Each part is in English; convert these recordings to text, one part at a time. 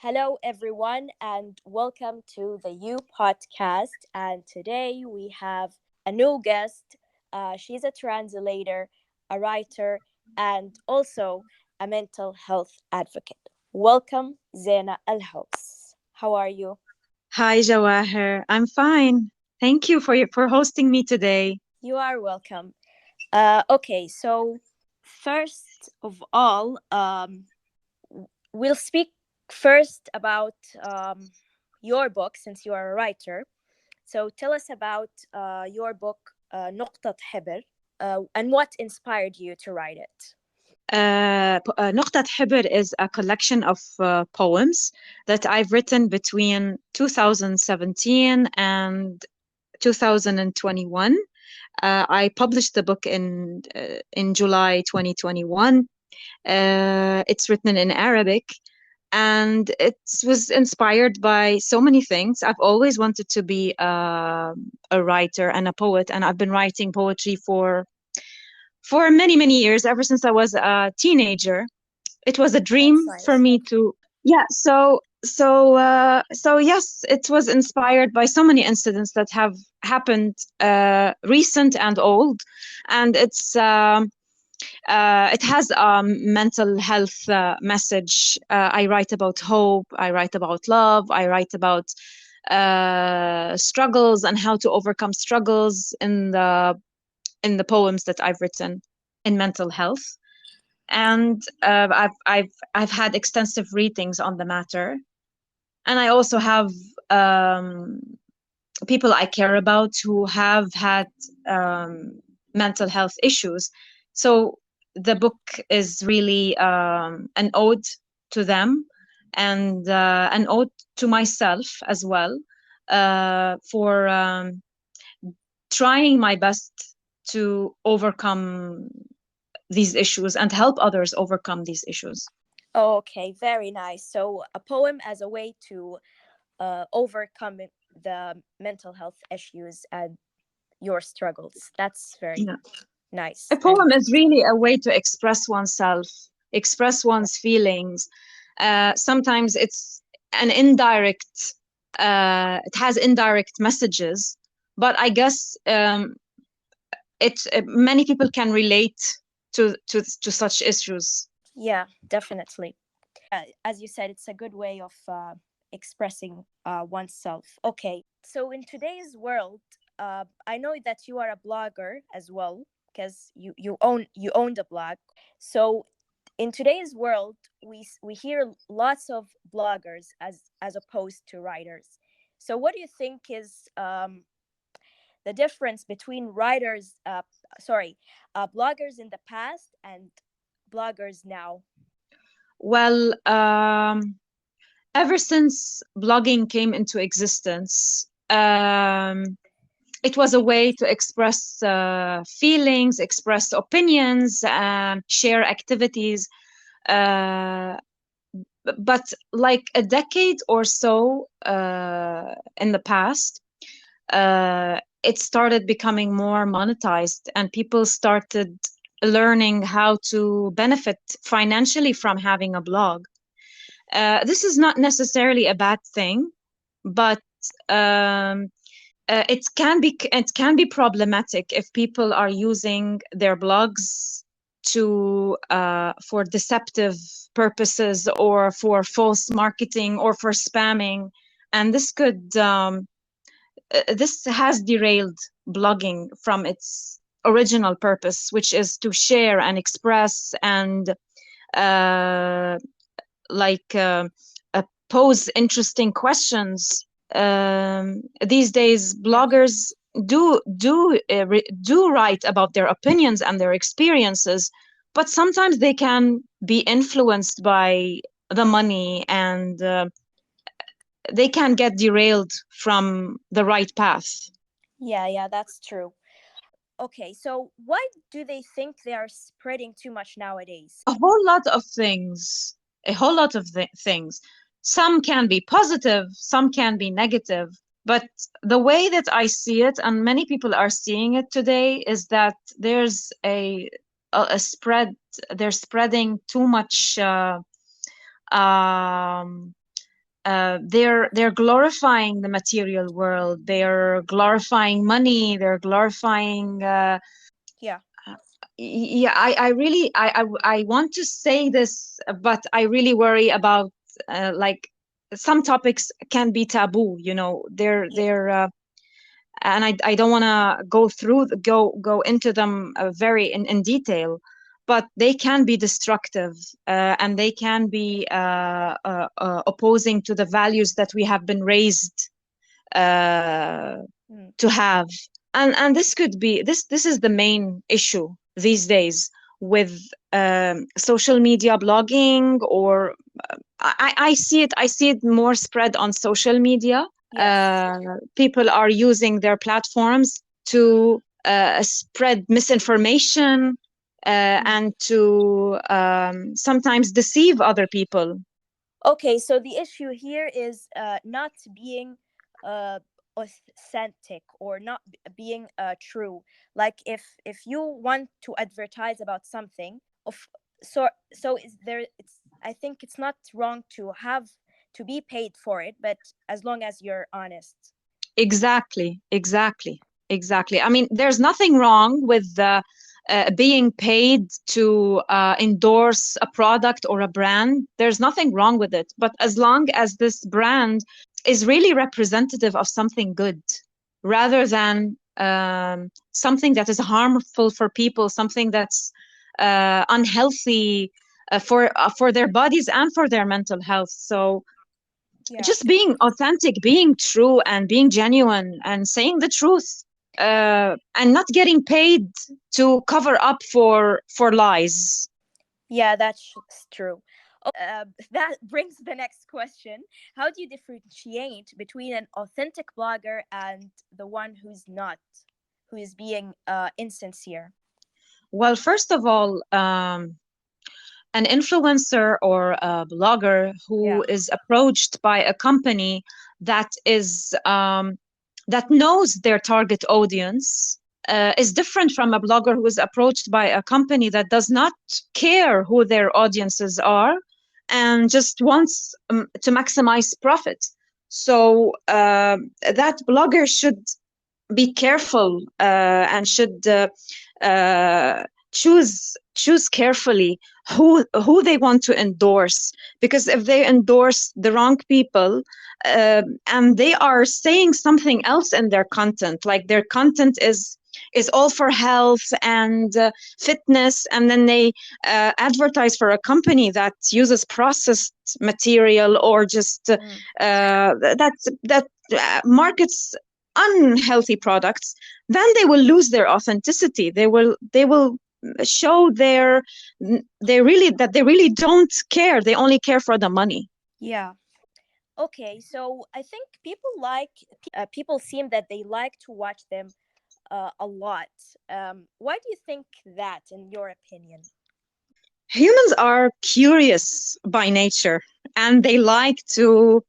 Hello, everyone, and welcome to the U podcast. And today we have a new guest. She's a translator, a writer, and also a mental health advocate. Welcome, Zeina Al House. How are you? Hi, Jawahir. I'm fine. Thank you for hosting me today. You are welcome. Okay, so first of all, we'll speak first about your book since you are a writer. So tell us about your book, نقطة حبر, and what inspired you to write it. نقطة حبر is a collection of poems that I've written between 2017 and 2021. I published the book in July 2021. It's written in Arabic, and it was inspired by so many things. I've always wanted to be a writer and a poet, and I've been writing poetry for many, many years, ever since I was a teenager. It was a dream That's for nice. me to, yeah. So yes, it was inspired by so many incidents that have happened, recent and old, and it has a mental health message. I write about hope. I write about love. I write about struggles and how to overcome struggles in the poems that I've written in mental health. And I've had extensive readings on the matter, and I also have um, people I care about who have had mental health issues. So the book is really an ode to them, and an ode to myself as well, for trying my best to overcome these issues and help others overcome these issues. Okay, very nice. So a poem as a way to overcome the mental health issues and your struggles. That's very Yeah. A nice. And poem is really a way to express oneself, express one's feelings. Sometimes it's an indirect, it has indirect messages, but I guess many people can relate to such issues. yeah, definitely. As you said, it's a good way of expressing oneself. Okay, so in today's world, I know that you are a blogger as well because you owned a blog. So in today's world, we hear lots of bloggers as opposed to writers. So what do you think is the difference between bloggers in the past and bloggers now? Well, ever since blogging came into existence, it was a way to express feelings, express opinions, share activities. Uh, but like a decade or so in the past, it started becoming more monetized, and people started learning how to benefit financially from having a blog. This is not necessarily a bad thing, but um, it can be problematic if people are using their blogs to for deceptive purposes, or for false marketing, or for spamming, and this has derailed blogging from its original purpose, which is to share and express and uh, like pose interesting questions. These days, Yeah. bloggers do write about their opinions and their experiences, but sometimes they can be influenced by the money, and they can get derailed from the right path. Yeah, that's true. Okay, so why do they think they are spreading too much nowadays? A whole lot of things, a whole lot of things. Some can be positive, some can be negative, but the way that I see it, and many people are seeing it today, is that there's a spread. They're spreading too much um, they're glorifying the material world. They're glorifying money. They're glorifying. Yeah. Yeah, I really I want to say this, but I really worry about like some topics can be taboo. You know, Yeah. and I don't want to go into them very in detail, but they can be destructive, and they can be opposing to the values that we have been raised uh, Mm. to have. And this could be this is the main issue these days with social media blogging, or I see it more spread on social media. Yes. People are using their platforms to spread misinformation, Mm. and to sometimes deceive other people. Okay, so the issue here is not being uh, authentic, or not being true. Like if you want to advertise about something, of so is there. It's, I think it's not wrong to have to be paid for it, but as long as you're honest. Exactly, exactly, exactly. I mean, there's nothing wrong with being paid to endorse a product or a brand. There's nothing wrong with it. But as long as this brand is really representative of something good, rather than something that is harmful for people, something that's unhealthy for their bodies and for their mental health. So Yeah. just being authentic, being true, and being genuine, and saying the truth, and not getting paid to cover up for lies. Yeah, that's true. That brings the next question. How do you differentiate between an authentic blogger and the one who's not, who is being insincere? Well, first of all, an influencer or a blogger Yeah. who is approached by a company that is that knows their target audience is different from a blogger who is approached by a company that does not care who their audiences are and just wants to maximize profit. So that blogger should be careful, and should uh, choose carefully who they want to endorse, because if they endorse the wrong people, and they are saying something else in their content, like their content is all for health and fitness, and then they advertise for a company that uses processed material, or just Mm. that markets unhealthy products, then they will lose their authenticity. They will show they really don't care. They only care for the money. Yeah. Okay, so I think people seem that they like to watch them a lot. Why do you think that, in your opinion? Humans are curious by nature, and they like to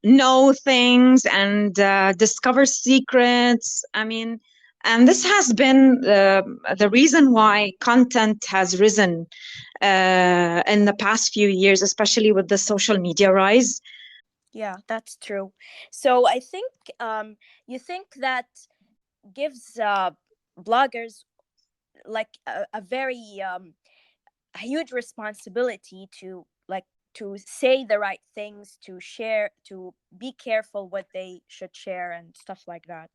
know things and discover secrets. I mean, and this has been the reason why content has risen in the past few years, especially with the social media rise. Yeah, that's true. So I think you think that gives bloggers like a very a huge responsibility to like to say the right things, to share, to be careful what they should share and stuff like that.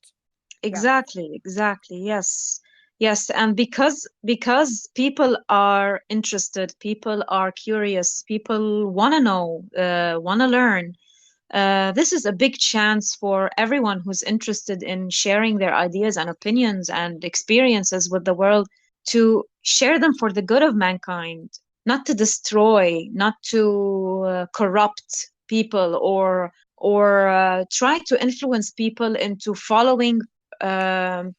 Yeah. Exactly, exactly. Yes. Yes, and because people are interested, people are curious, people want to know, want to learn. This is a big chance for everyone who's interested in sharing their ideas and opinions and experiences with the world to share them for the good of mankind, not to destroy, not to corrupt people, or try to influence people into following um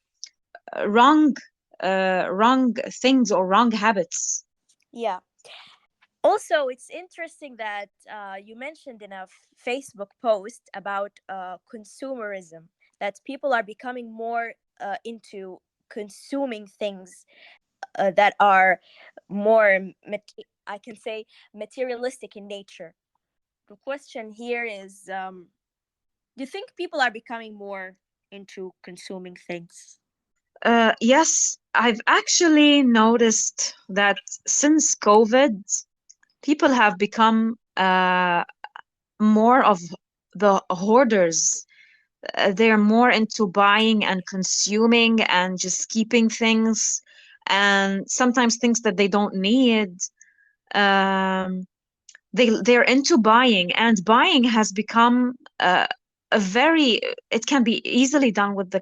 wrong wrong things or wrong habits. Yeah. Also, it's interesting that you mentioned in a Facebook post about consumerism, that people are becoming more into consuming things that are more, I can say, materialistic in nature. the question here is, do you think people are becoming more into consuming things? Yes, I've actually noticed that since COVID, people have become more of the hoarders. They're more into buying and consuming and just keeping things, and sometimes things that they don't need. Um, they're into buying, and buying has become a very, it can be easily done with the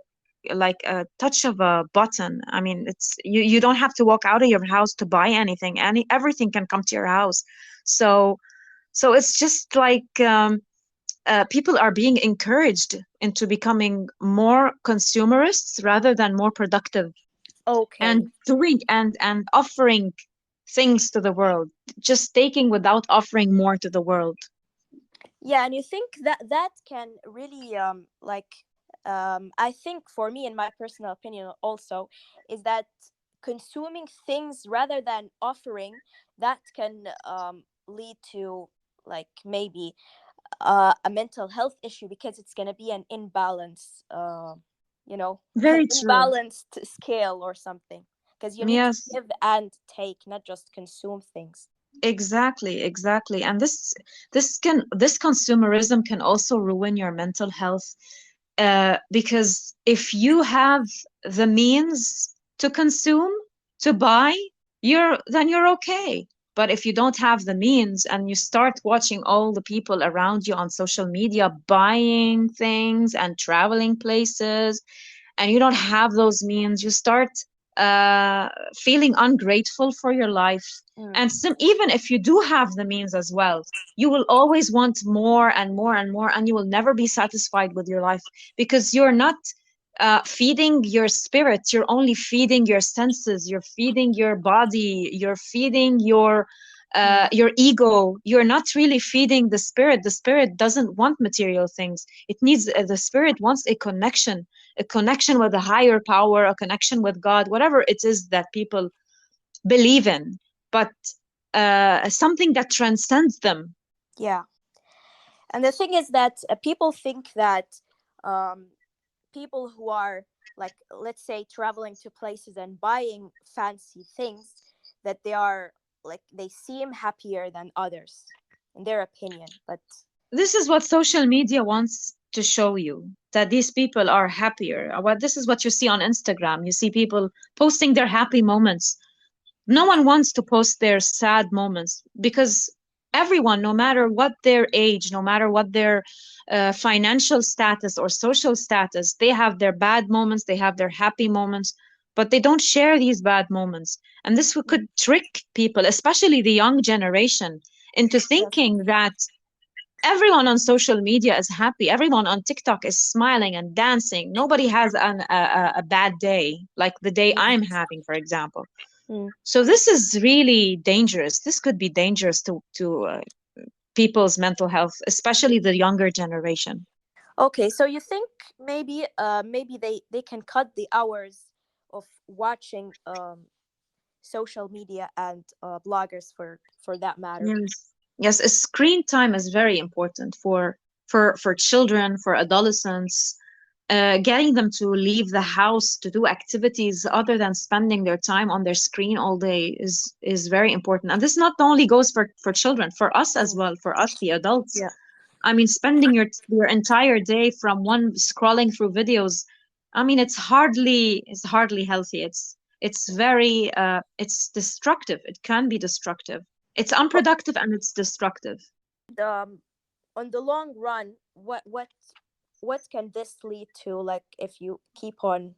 like a touch of a button. I mean, it's you don't have to walk out of your house to buy anything. Everything can come to your house. So it's just like people are being encouraged into becoming more consumerists rather than more productive, Okay. and doing and offering things to the world, just taking without offering more to the world. Yeah, and you think that that can really I think for me, in my personal opinion also, is that consuming things rather than offering, that can lead to like maybe a mental health issue, because it's going to be an imbalance, an Very true. imbalanced scale or something, because you need to Yes, give and take, not just consume things. exactly, exactly. And this consumerism can also ruin your mental health, because if you have the means to consume, to buy, you're okay. But if you don't have the means and you start watching all the people around you on social media buying things and traveling places, and you don't have those means, you start uh, feeling ungrateful for your life. Mm. And even if you do have the means as well, you will always want more and more and more, and you will never be satisfied with your life, because you're not feeding your spirit. You're only feeding your senses. You're feeding your body. You're feeding Mm. your ego. You're not really feeding the spirit. The spirit doesn't want material things. It needs the spirit wants a connection with a higher power, a connection with God, whatever it is that people believe in, but something that transcends them. Yeah. And the thing is that people think that um, people who are, like, let's say, traveling to places and buying fancy things, that they are, like, they seem happier than others in their opinion. But This is what social media wants to show you, that these people are happier. What This is what you see on Instagram. You see people posting their happy moments. No one wants to post their sad moments, because everyone, no matter what their age, no matter what their financial status or social status, they have their bad moments, they have their happy moments, but they don't share these bad moments. And this could trick people, especially the young generation, into yes. thinking that everyone on social media is happy. Everyone on TikTok is smiling and dancing. Nobody has a bad day, like the day I'm Mm. having, for example. Mm. So this is really dangerous. This could be dangerous to people's mental health, especially the younger generation. Okay, so you think maybe they can cut the hours of watching social media and bloggers, for that matter. Yes. Yes, screen time is very important for children, for adolescents. Getting them to leave the house to do activities other than spending their time on their screen all day is very important. And this not only goes for children, for us as Mm. well, for us the adults. Yeah. I mean, spending your entire day from one scrolling through videos. I mean, it's hardly healthy. It's very it's destructive. It can be destructive. It's unproductive and it's destructive. um on the long run, what can this lead to, like, if you keep on,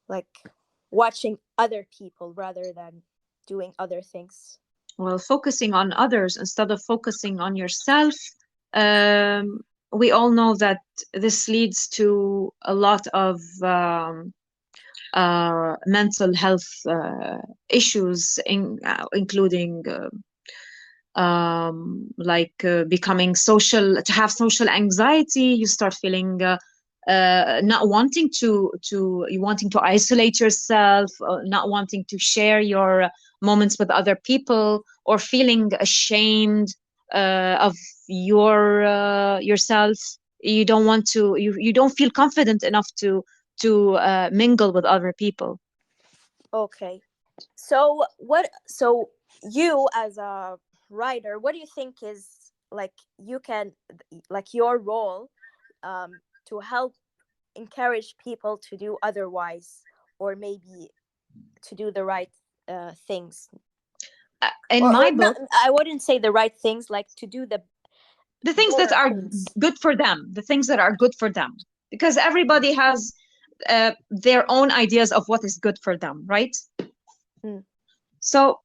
like, watching other people rather than doing other things? Well, focusing on others instead of focusing on yourself, um, we all know that this leads to a lot of mental health issues, including like becoming social, to have social anxiety. You start feeling not wanting to you wanting to isolate yourself, not wanting to share your moments with other people, or feeling ashamed, of yourself. You don't want to. You don't feel confident enough to mingle with other people. Okay. So what? So you as a writer, what do you think is like you can like your role to help encourage people to do otherwise, or maybe to do the right things, In or my not? book, I wouldn't say the right things, like to do the the things that better are things. good for them, the things that are good for them, because everybody has their own ideas of what is good for them, right? Mm. So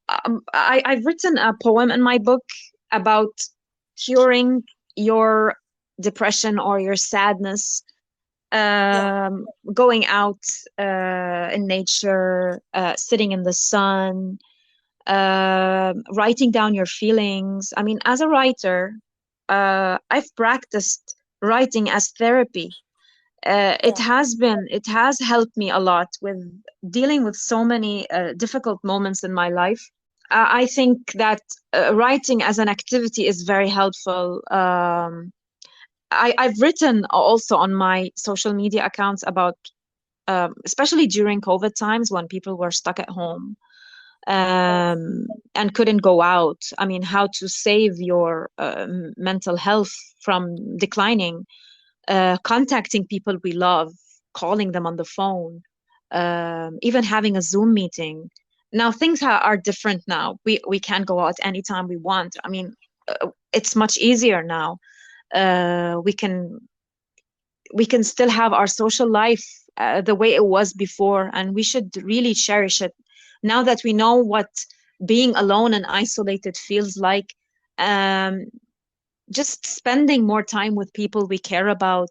I've written a poem in my book about curing your depression or your sadness, Yeah, going out in nature, sitting in the sun, writing down your feelings. I mean, as a writer, I've practiced writing as therapy. yeah, It has helped me a lot with dealing with so many difficult moments in my life. I think that writing as an activity is very helpful. I've written also on my social media accounts about, especially during COVID times when people were stuck at home, yes. and couldn't go out. I mean, how to save your mental health from declining, contacting people we love, calling them on the phone, even having a Zoom meeting. Now things are different now. We can go out anytime we want. I mean, it's much easier now. We can still have our social life the way it was before, and we should really cherish it now that we know what being alone and isolated feels like. Um, just spending more time with people we care about,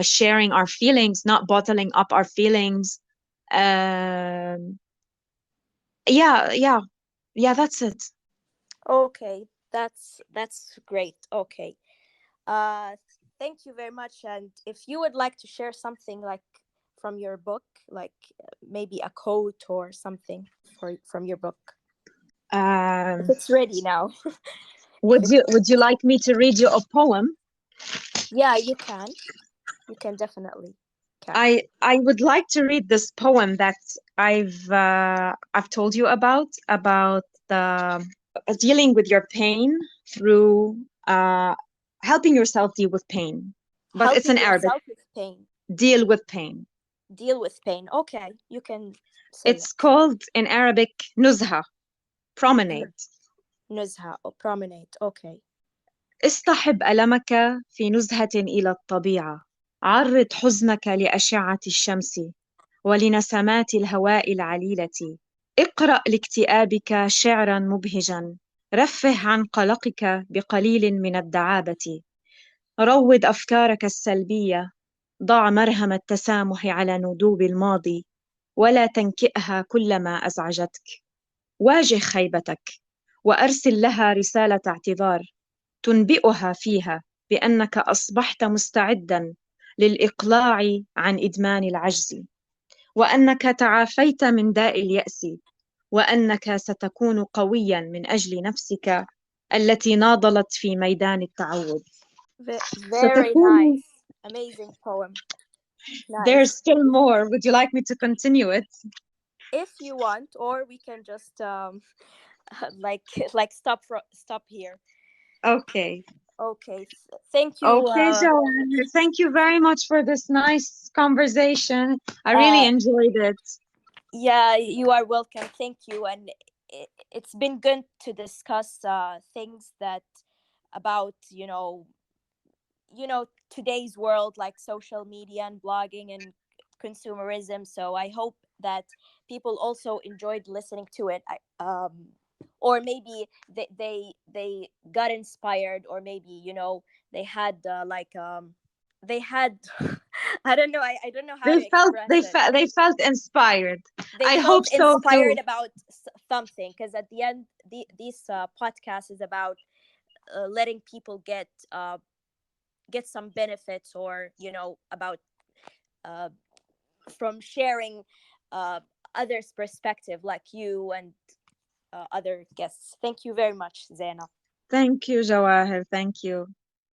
sharing our feelings, not bottling up our feelings. Um, yeah, yeah, yeah, that's it. Okay, that's great. Okay. Uh, Thank you very much. And if you would like to share something like from your book, like maybe a quote or something from your book, if Um, it's ready now. If would it, you like me to read you a poem? yeah, you can. You can definitely can. I would like to read this poem that I've told you about the dealing with your pain through helping yourself deal with pain. But it's in Helping Arabic. yourself with pain, Deal with pain. deal with pain. Okay, you can say It's it. called in Arabic nuzha, promenade. Nuzha or promenade. Okay. اصطحب ألمك في نزهة إلى الطبيعة. عرض حزنك لأشعة الشمس ولنسمات الهواء العليلة. اقرأ لاكتئابك شعرا مبهجا. رفه عن قلقك بقليل من الدعابة. روض أفكارك السلبية. ضع مرهم التسامح على ندوب الماضي ولا تنكئها كلما أزعجتك. واجه خيبتك وأرسل لها رسالة اعتذار تنبئها فيها بأنك أصبحت مستعدا للإقلاع عن إدمان العجز، وأنك تعافيت من داء اليأس، وأنك ستكون قويا من أجل نفسك التي ناضلت في ميدان التعود. Very ستكون. nice. Amazing poem. There's Nice. still more. Would you like me to continue it? If you want, or we can just like stop here. Okay. Okay. Thank you. Okay, Joanne. Thank you very much for this nice conversation. I really Uh, enjoyed it. yeah, you are welcome. Thank you. And it's been good to discuss things that about today's world, like social media and blogging and consumerism. So I hope that people also enjoyed listening to it. Or maybe they got inspired, or maybe they had they had I don't know, I don't know how They to felt express they it. felt they felt inspired. They I felt hope so inspired too. about something, because at the end, this podcast is about letting people get some benefits, or about uh, from sharing uh, others' perspective, like you and other guests. Thank you very much, Zena. Thank you, Jawahir. Thank you.